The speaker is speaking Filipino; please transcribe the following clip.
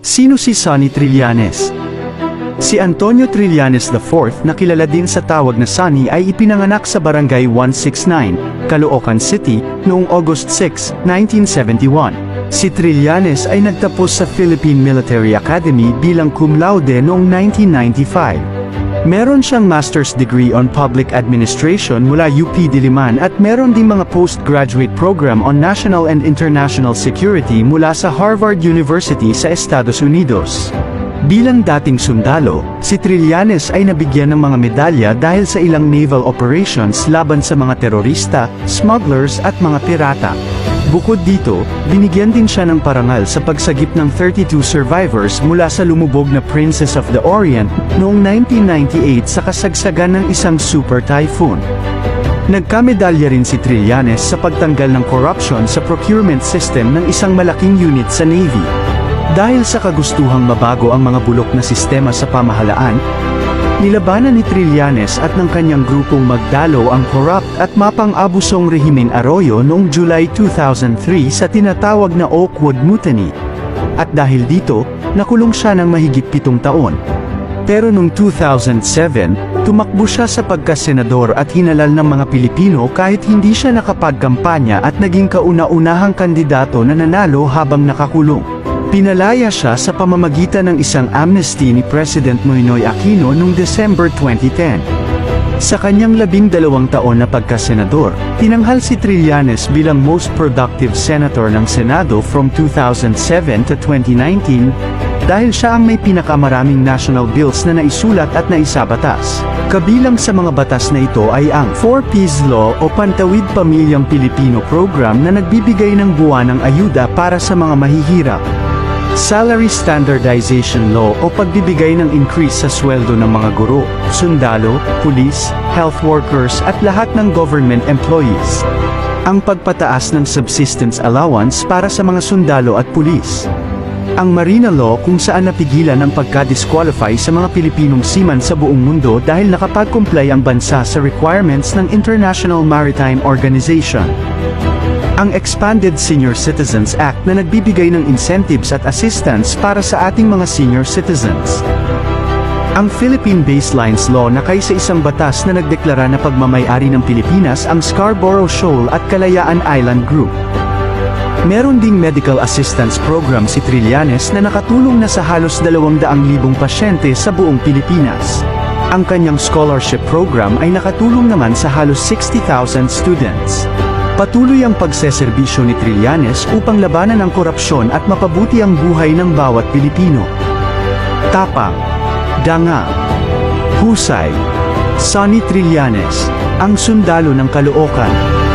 Sino si Sonny Trillanes? Si Antonio Trillanes IV na kilala din sa tawag na Sonny ay ipinanganak sa Barangay 169, Caloocan City, noong August 6, 1971. Si Trillanes ay nagtapos sa Philippine Military Academy bilang cum laude noong 1995. Meron siyang master's degree on public administration mula UP Diliman at meron ding mga postgraduate program on national and international security mula sa Harvard University sa Estados Unidos. Bilang dating sundalo, si Trillanes ay nabigyan ng mga medalya dahil sa ilang naval operations laban sa mga terorista, smugglers at mga pirata. Bukod dito, binigyan din siya ng parangal sa pagsagip ng 32 survivors mula sa lumubog na Princess of the Orient noong 1998 sa kasagsagan ng isang super typhoon. Nagkamedalya rin si Trillanes sa pagtanggal ng corruption sa procurement system ng isang malaking unit sa Navy. Dahil sa kagustuhang mabago ang mga bulok na sistema sa pamahalaan, nilabanan ni Trillanes at ng kanyang grupong magdalo ang corrupt at mapang-abusong rehimeng Arroyo noong July 2003 sa tinatawag na Oakwood Mutiny. At dahil dito, nakulong siya ng mahigit 7 taon. Pero noong 2007, tumakbo siya sa pagkasenador at hinalal ng mga Pilipino kahit hindi siya nakapagkampanya at naging kauna-unahang kandidato na nanalo habang nakakulong. Pinalaya siya sa pamamagitan ng isang amnesty ni President Noynoy Aquino noong December 2010. Sa kanyang 12 taon na pagkasenador, tinanghal si Trillanes bilang most productive senator ng Senado from 2007 to 2019, dahil siya ang may pinakamaraming national bills na naisulat at naisabatas. Kabilang sa mga batas na ito ay ang 4Ps Law o Pantawid Pamilyang Pilipino Program na nagbibigay ng buwanang ayuda para sa mga mahihirap. Salary Standardization Law o pagbibigay ng increase sa sweldo ng mga guro, sundalo, pulis, health workers at lahat ng government employees. Ang pagpataas ng subsistence allowance para sa mga sundalo at pulis. Ang Marina Law kung saan napigilan ang pagka-disqualify sa mga Pilipinong seaman sa buong mundo dahil nakapag-comply ang bansa sa requirements ng International Maritime Organization. Ang Expanded Senior Citizens Act na nagbibigay ng incentives at assistance para sa ating mga senior citizens. Ang Philippine Baselines Law na kaysa isang batas na nagdeklara na pagmamay-ari ng Pilipinas ang Scarborough Shoal at Kalayaan Island Group. Meron ding medical assistance program si Trillanes na nakatulong na sa halos 200,000 pasyente sa buong Pilipinas. Ang kanyang scholarship program ay nakatulong naman sa halos 60,000 students. Patuloy ang pagseserbisyo ni Trillanes upang labanan ang korupsyon at mapabuti ang buhay ng bawat Pilipino. Tapang, danga, husay. Sonny Trillanes, ang sundalo ng Caloocan.